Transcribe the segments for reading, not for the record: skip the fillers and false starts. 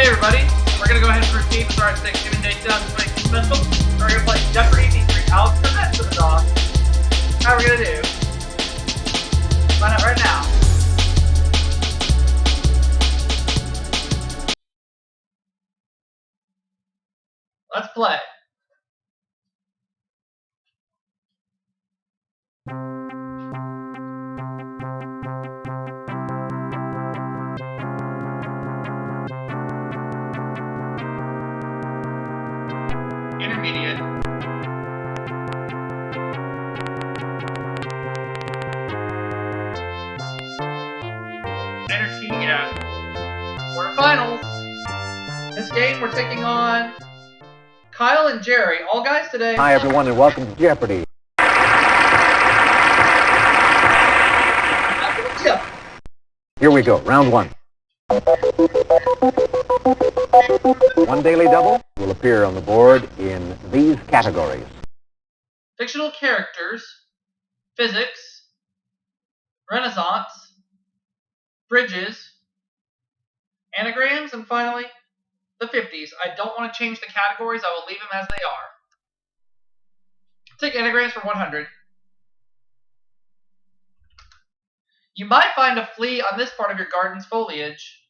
Okay, everybody, we're going to go ahead and proceed with our Thanksgiving Day 2022 special. We're going to play Jeopardy featuring Alex Trebek for the dog. How are we going to do? Find out right now. Let's play. Intermediate. Intermediate. Quarterfinals. This game we're taking on Kyle and Jerry. All guys today. Hi everyone and welcome to Jeopardy. Here we go, round one. One daily double will appear on the board in these categories. Fictional characters, physics, Renaissance, bridges, anagrams, and finally, the 50s. I don't want to change the categories. I will leave them as they are. Take anagrams for 100. You might find a flea on this part of your garden's foliage.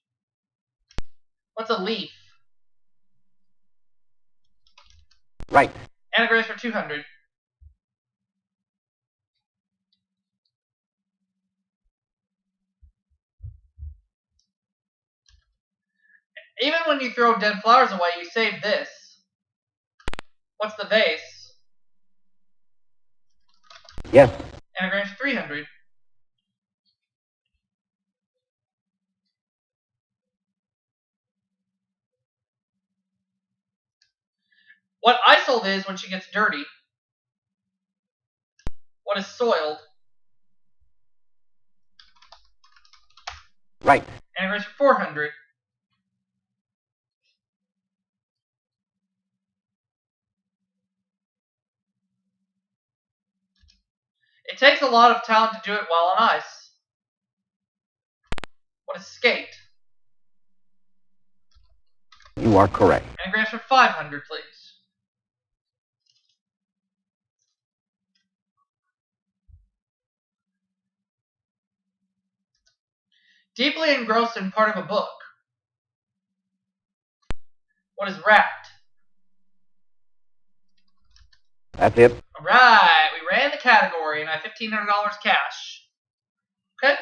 What's a leaf? Right. Anagrams for 200. Even when you throw dead flowers away, you save this. What's the vase? Yes. Anagrams for 300. What isoled is when she gets dirty. What is soiled? Right. Anagrams for 400. It takes a lot of talent to do it while on ice. What is skate? You are correct. Anagrams for 500, please. Deeply engrossed in part of a book. What is wrapped? That's it. Alright, we ran the category and I have $1,500 cash. Okay?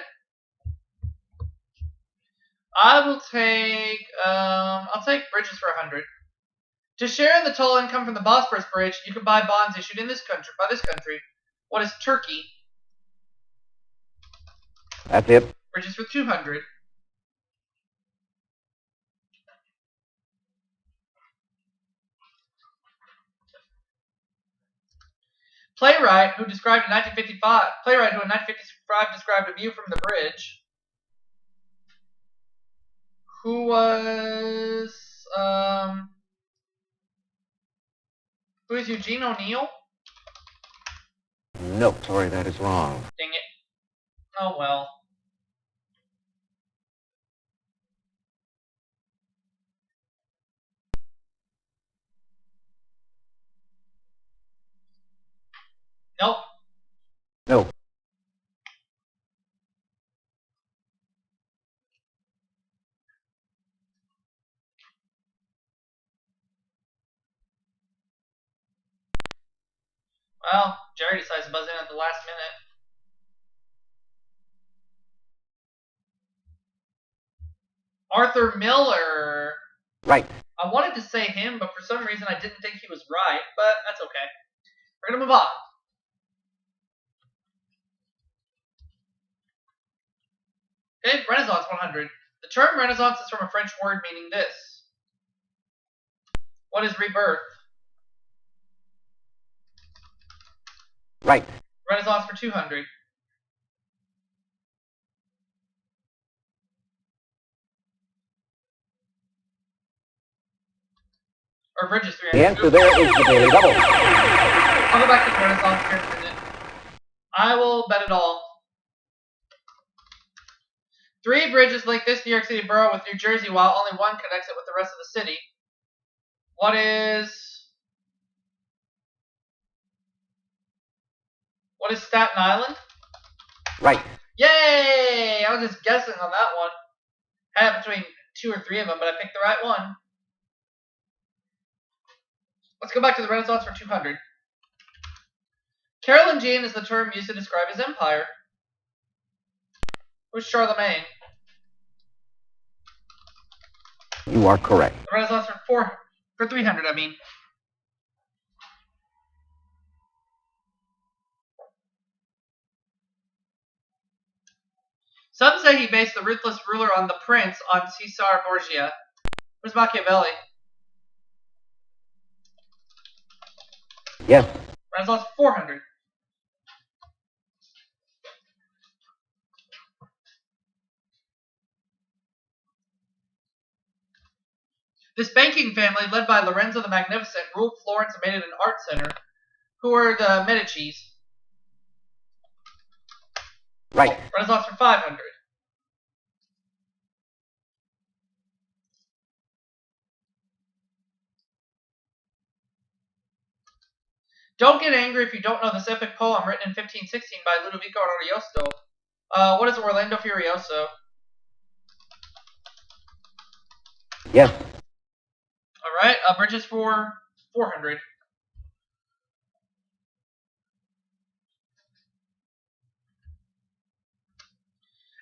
I will take, I'll take bridges for 100. To share in the total income from the Bosphorus Bridge, you can buy bonds issued in this country, by this country. What is Turkey? That's it. Bridges for 200. Playwright who in 1955 described a view from the bridge. Who was who is Eugene O'Neill? No, sorry, that is wrong. Dang it. Oh well. Nope. No. Well, Jerry decides to buzz in at the last minute. Arthur Miller. Right. I wanted to say him, but for some reason I didn't think he was right, but that's okay. We're going to move on. Okay, Renaissance 100. The term Renaissance is from a French word meaning this. What is rebirth? Right. Renaissance for 200. Or bridges 300. The answer there is the daily double. I'll go back to Renaissance here in a minute. I will bet it all. 3 bridges link this New York City borough with New Jersey, while only one connects it with the rest of the city. What is Staten Island? Right. Yay! I was just guessing on that one. I had between 2 or 3 of them, but I picked the right one. Let's go back to the Renaissance for 200. Carolingian is the term used to describe his empire. Who's Charlemagne? You are correct. The Renaissance for 300, I mean. Some say he based the ruthless ruler on the prince on Caesar Borgia. Where's Machiavelli? Yes. Renaissance 400. This banking family, led by Lorenzo the Magnificent, ruled Florence and made it an art center. Who are the Medicis? Right. Renaissance for 500. Don't get angry if you don't know this epic poem written in 1516 by Ludovico Ariosto. What is Orlando Furioso? Yes. Alright, bridges for 400.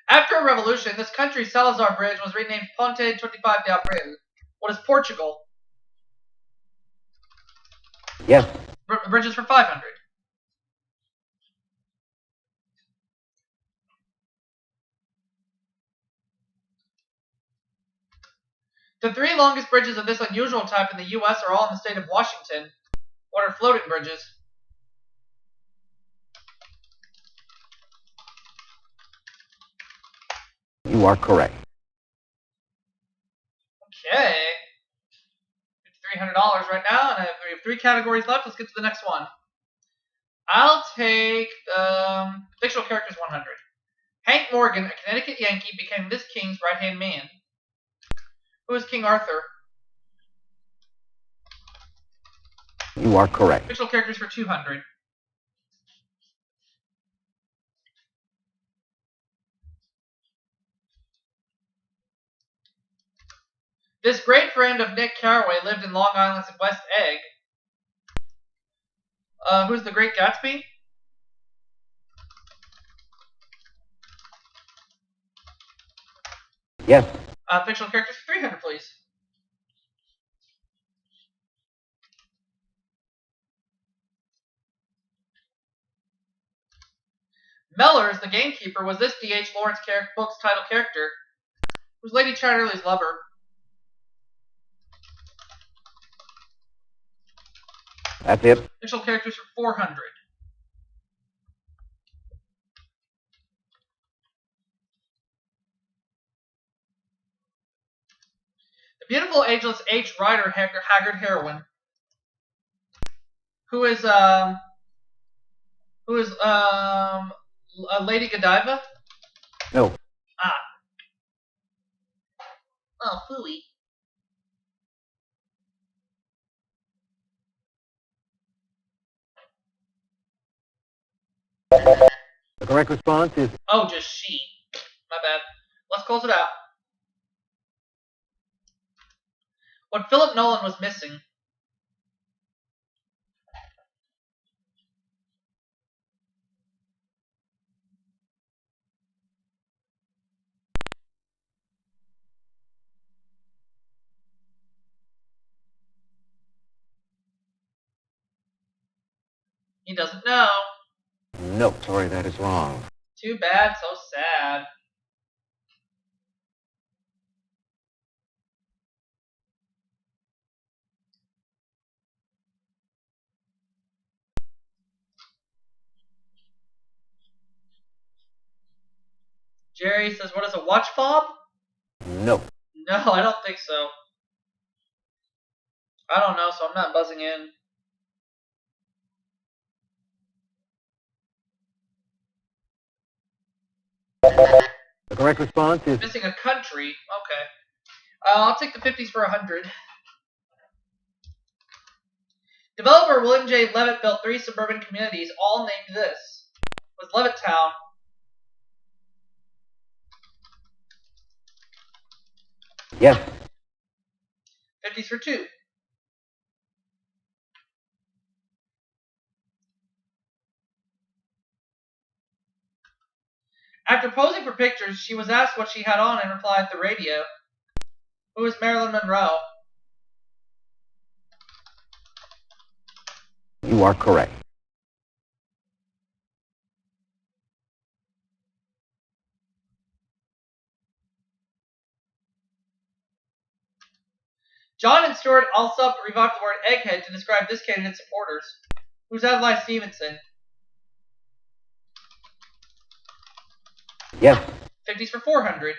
After a revolution, this country's Salazar Bridge was renamed Ponte 25 de Abril. What is Portugal? Yes. Bridges for 500. The 3 longest bridges of this unusual type in the U.S. are all in the state of Washington. What are floating bridges? You are correct. Okay. $300 right now, and we have 3 categories left. Let's get to the next one. I'll take fictional characters 100. Hank Morgan, a Connecticut Yankee, became this king's right-hand man. Who is King Arthur? You are correct. Fictional characters for 200. This great friend of Nick Carraway lived in Long Island's West Egg. Who's the Great Gatsby? Yes. Fictional characters for 300, please. Mellors, the gamekeeper, was this D.H. Lawrence book's title character. Who's Lady Chatterley's lover? That's it. Fictional characters for 400. The beautiful, ageless H. Rider Haggard heroine. Who is Lady Godiva? No. Ah. Oh, phooey. The correct response is... Oh, just she. My bad. Let's close it out. What Philip Nolan was missing. He doesn't know. No, sorry, that is wrong. Too bad, so sad. Jerry says, what is a watch fob? No. No, I don't think so. I don't know, so I'm not buzzing in. The correct response is Missing a country. Okay. I'll take the 50s for 100. Developer William J. Levitt built 3 suburban communities, all named this. Was Levittown. yes. 50s for 2. After posing for pictures, she was asked what she had on and replied, "The radio." Who is Marilyn Monroe? You are correct. John and Stuart Alsop revived the word egghead to describe this candidate's supporters. Who's Adlai Stevenson? Yes. 50s for 400.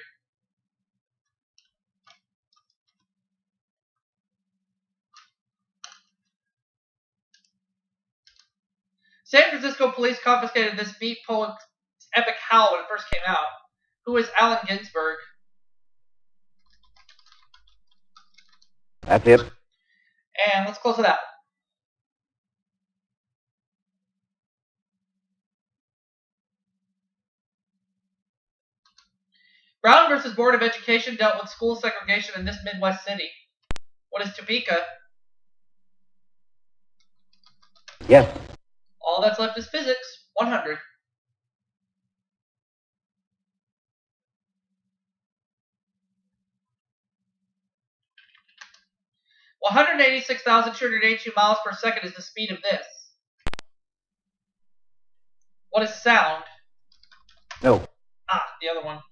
San Francisco police confiscated this beat poet's epic howl when it first came out. Who is Allen Ginsberg? That's it. And let's close it out. Brown versus Board of Education dealt with school segregation in this Midwest city. What is Topeka? Yes. All that's left is physics. 100. Well, 186,282 miles per second is the speed of this. What is sound? No. The other one.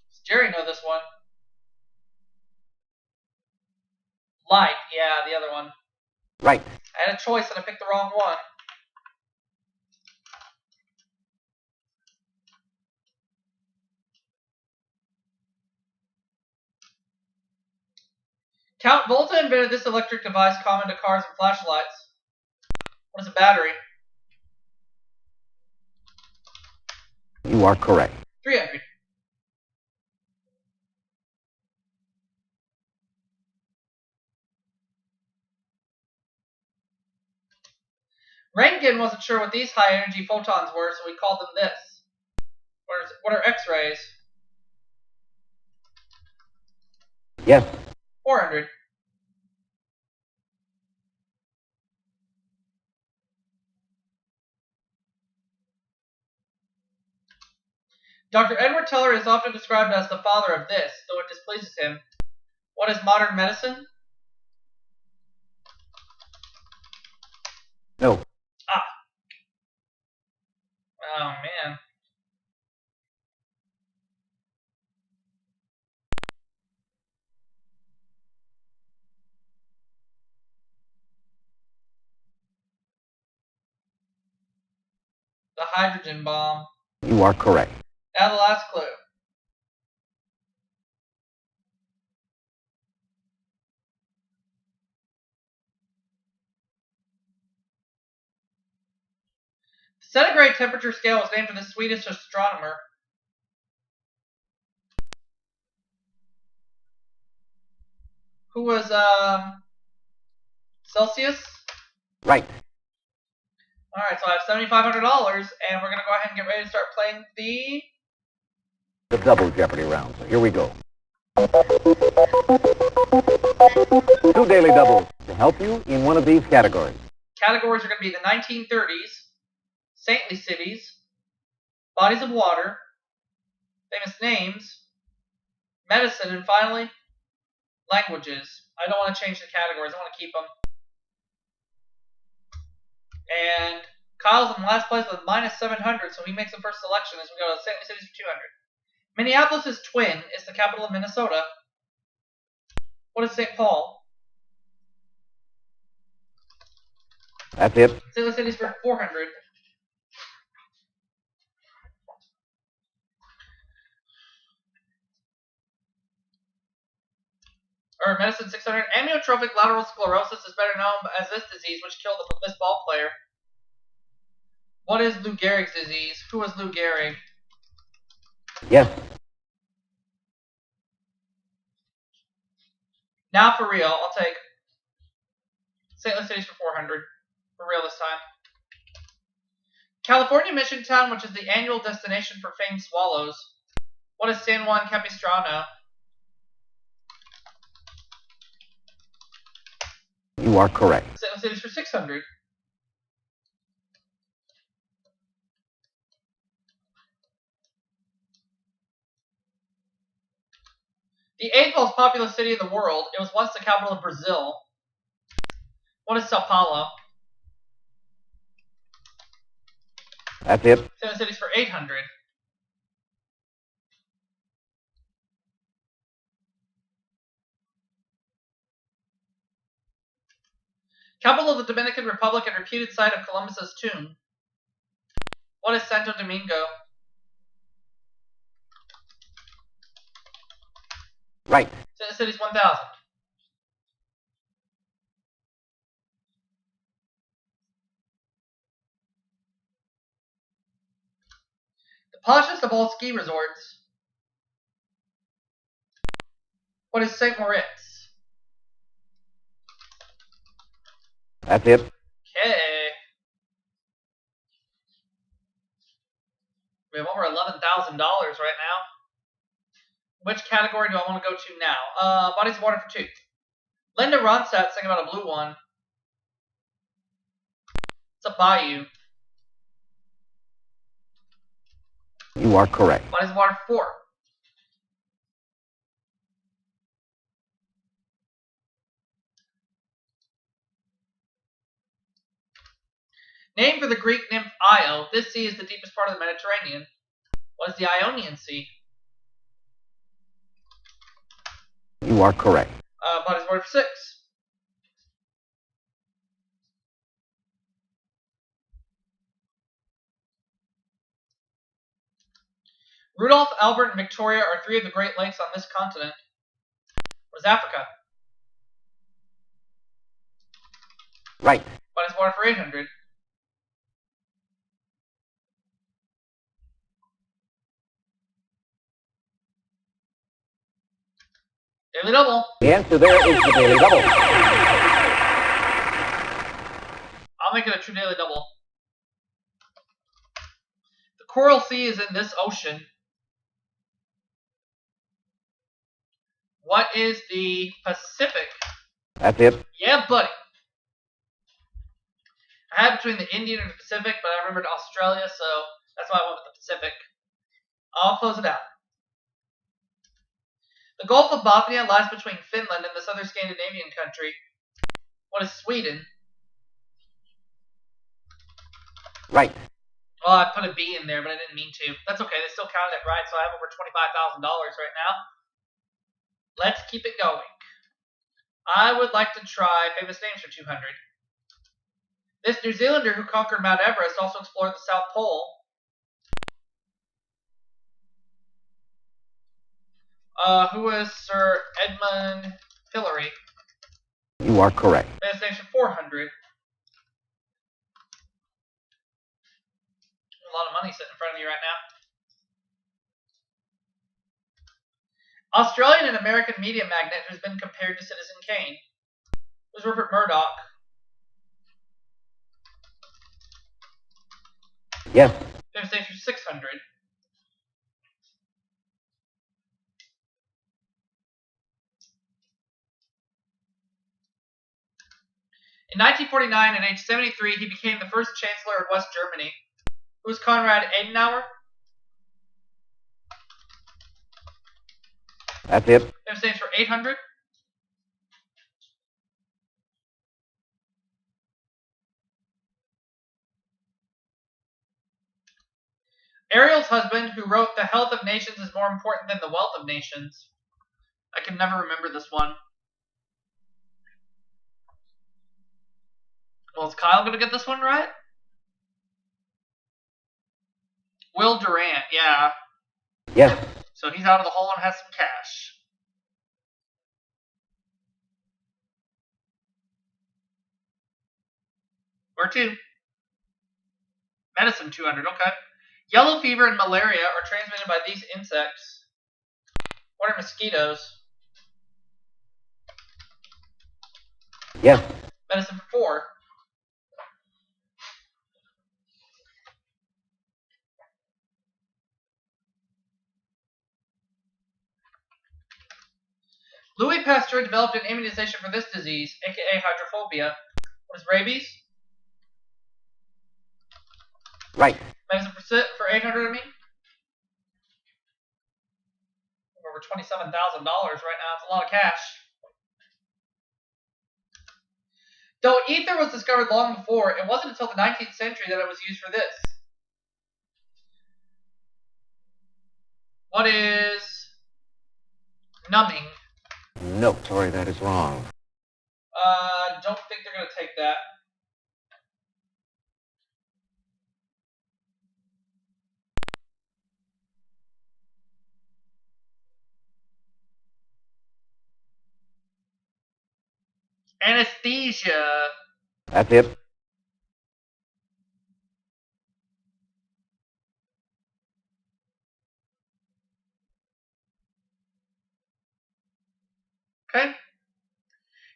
Does Jerry know this one? Light. Yeah, the other one. Right. I had a choice and I picked the wrong one. Count Volta invented this electric device common to cars and flashlights. What is a battery? You are correct. 300. Röntgen wasn't sure what these high-energy photons were, so we called them this. What are X-rays? Yes. 400. Dr. Edward Teller is often described as the father of this, though it displeases him. What is modern medicine? No. Oh, man. The hydrogen bomb. You are correct. Now the last clue. The centigrade temperature scale was named for the Swedish astronomer. Who was, Celsius? Right. Alright, so I have $7,500, and we're going to go ahead and get ready to start playing The double Jeopardy round. So here we go. 2 daily doubles to help you in one of these categories. categories are going to be the 1930s, saintly cities, bodies of water, famous names, medicine, and finally, languages. I don't want to change the categories. I want to keep them. And Kyle's in last place with minus 700, so he makes the first selection as we go to saintly cities for 200. Minneapolis is twin. It's the capital of Minnesota. What is St. Paul? That's it. Saintly cities for 400. or medicine 600. Amyotrophic lateral sclerosis is better known as this disease, which killed this ball player. What is Lou Gehrig's disease? Who was Lou Gehrig? Yes. Now for real, I'll take St. Louis Cities for 400. For real this time. California Mission Town, which is the annual destination for famed swallows. What is San Juan Capistrano? You are correct. St. Louis Cities for 600. The 8th most populous city in the world. It was once the capital of Brazil. What is Sao Paulo? That's it. St. Louis Cities for 800. Capital of the Dominican Republic and reputed site of Columbus's tomb. What is Santo Domingo? Right. St. Louis Cities 1000. The poshest of all ski resorts. What is St. Moritz? That's it. Okay. We have over $11,000 right now. Which category do I want to go to now? Bodies of Water for 2. Linda Ronstadt sang about a blue one. It's a bayou. You are correct. Bodies of Water for 4. Named for the Greek nymph Io, this sea is the deepest part of the Mediterranean. What is the Ionian Sea? You are correct. Bodies of Water for 6. Rudolph, Albert, and Victoria are 3 of the Great Lakes on this continent. What is Africa? Right. Bodies of Water for 800. Daily double. The answer there is the daily double. I'll make it a true daily double. The Coral Sea is in this ocean. What is the Pacific? That's it. Yeah, buddy. I had between the Indian and the Pacific, but I remembered Australia, so that's why I went with the Pacific. I'll close it out. The Gulf of Bothnia lies between Finland and this other Scandinavian country. What is Sweden? Right. Well, I put a B in there, but I didn't mean to. That's okay. They still counted it right, so I have over $25,000 right now. Let's keep it going. I would like to try famous names for 200. This New Zealander who conquered Mount Everest also explored the South Pole. Who was Sir Edmund Hillary? You are correct. Famous names for 400. A lot of money sitting in front of you right now. Australian and American media magnate who's been compared to Citizen Kane. Who's Rupert Murdoch? Yes. Famous names for 600. In 1949, at age 73, he became the first chancellor of West Germany. Who's Konrad Adenauer? That's it. Famous names for 800. Ariel's husband, who wrote "The health of nations is more important than the wealth of nations." I can never remember this one. Well, is Kyle going to get this one right? Will Durant, yeah. Yes. So he's out of the hole and has some cash. Or 2. Medicine, 200. Okay. Yellow fever and malaria are transmitted by these insects. What are mosquitoes? Yes. Medicine for 4. Louis Pasteur developed an immunization for this disease, aka hydrophobia. What is rabies? Right. Medicine for 800, I mean? Over $27,000 right now. It's a lot of cash. Though ether was discovered long before, it wasn't until the 19th century that it was used for this. What is numbing? No, sorry, that is wrong. Don't think they're going to take that. Anesthesia. That's it. Okay.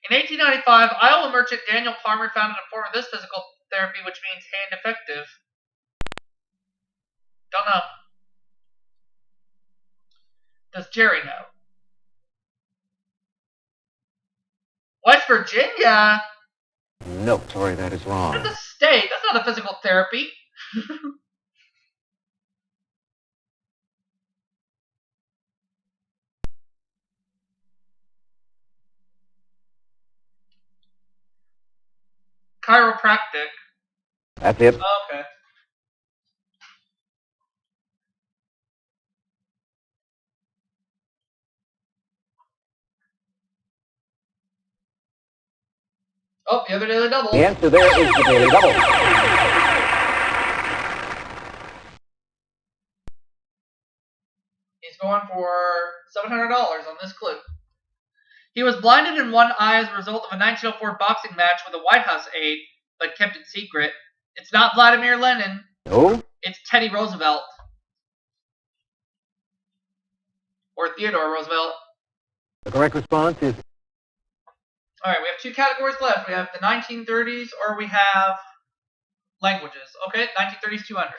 In 1895, Iowa merchant Daniel Palmer founded a form of this physical therapy which means hand effective. Don't know. Does Jerry know? West Virginia? No, sorry, that is wrong. That's a state. That's not a physical therapy. Chiropractic. That's it. Okay. Oh, the other daily double. The answer there is the daily double. He's going for $700 on this clue. He was blinded in one eye as a result of a 1904 boxing match with a White House aide, but kept it secret. It's not Vladimir Lenin. No. It's Teddy Roosevelt. Or Theodore Roosevelt. The correct response is... Alright, we have 2 categories left. We have the 1930s or we have languages. Okay, 1930s 200.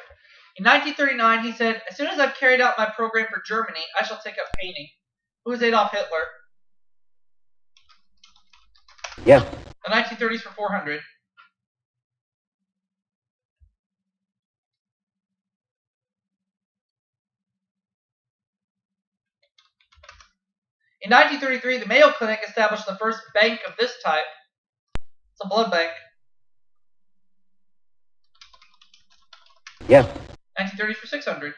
In 1939, he said, as soon as I've carried out my program for Germany, I shall take up painting. Who is Adolf Hitler? Yes. The 1930s for 400. In 1933, the Mayo Clinic established the first bank of this type. It's a blood bank. Yes. 1930s for 600.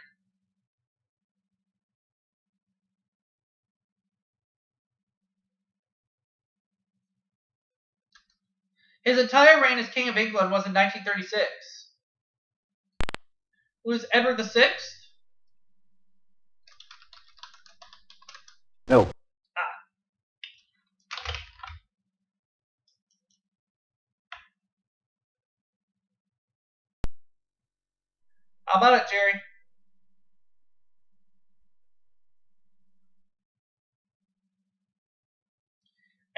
His entire reign as King of England was in 1936. Who is Edward VI? No. How about it, Jerry?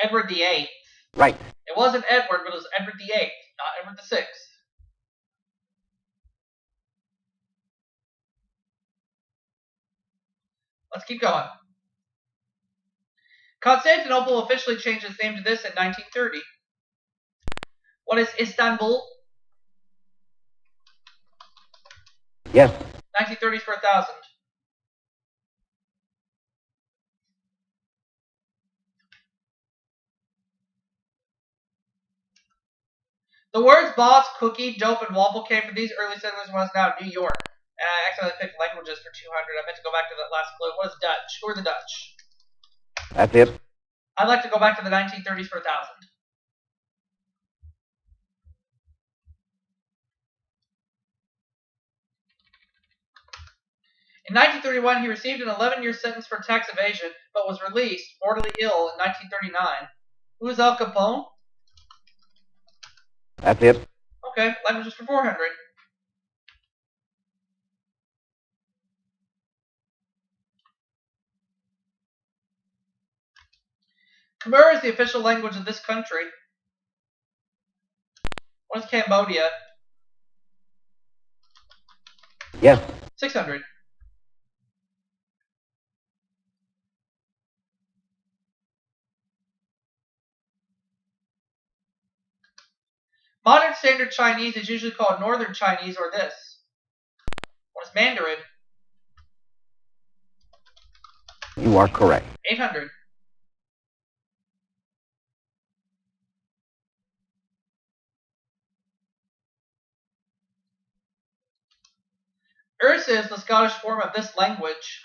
Edward VIII. Right. It wasn't Edward, but it was Edward VIII, not Edward VI. Let's keep going. Constantinople officially changed its name to this in 1930. What is Istanbul? Yes. 1930s for 1,000. The words boss, cookie, dope, and waffle came from these early settlers in what is now New York. And I accidentally picked languages for 200. I meant to go back to that last clue. What is Dutch? Who are the Dutch? That's it. I'd like to go back to the 1930s for 1,000. In 1931, he received an 11-year sentence for tax evasion, but was released, mortally ill, in 1939. Who is Al Capone? That's it. Okay, languages for 400. Khmer is the official language of this country. What is Cambodia? Yes. 600. Modern Standard Chinese is usually called Northern Chinese or this. What is Mandarin? You are correct. 800. Erse is the Scottish form of this language.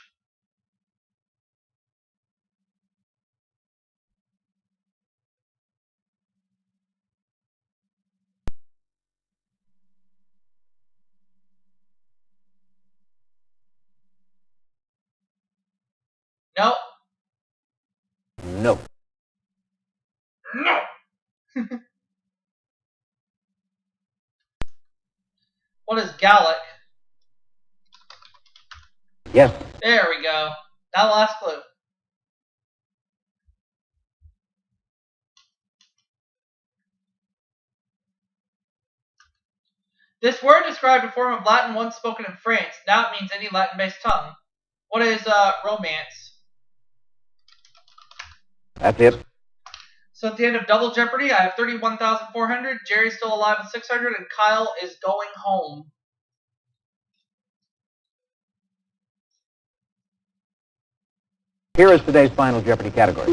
No. No. No. What is Gallic? Yes. There we go. Now the last clue. This word described a form of Latin once spoken in France. Now it means any Latin-based tongue. What is romance? That's it. So at the end of Double Jeopardy, I have 31,400. Jerry's still alive with 600, and Kyle is going home. Here is today's final Jeopardy category.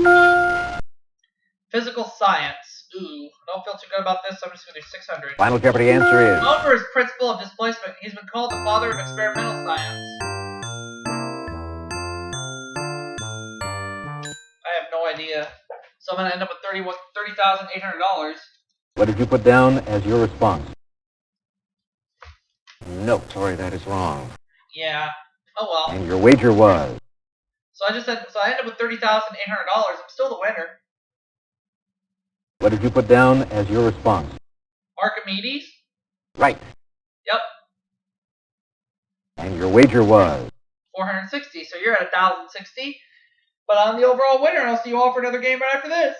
Physical science. Ooh, don't feel too good about this, so I'm just going to do 600. Final Jeopardy answer is... Known for his principle of displacement, he's been called the father of experimental science. I have no idea. So I'm going to end up with $30,800. What did you put down as your response? No. Sorry, that is wrong. Yeah. Oh well. And your wager was... So I ended up with $30,800. I'm still the winner. What did you put down as your response? Archimedes? Right. Yep. And your wager was... 460. So you're at 1,060. But I'm the overall winner, and I'll see you all for another game right after this.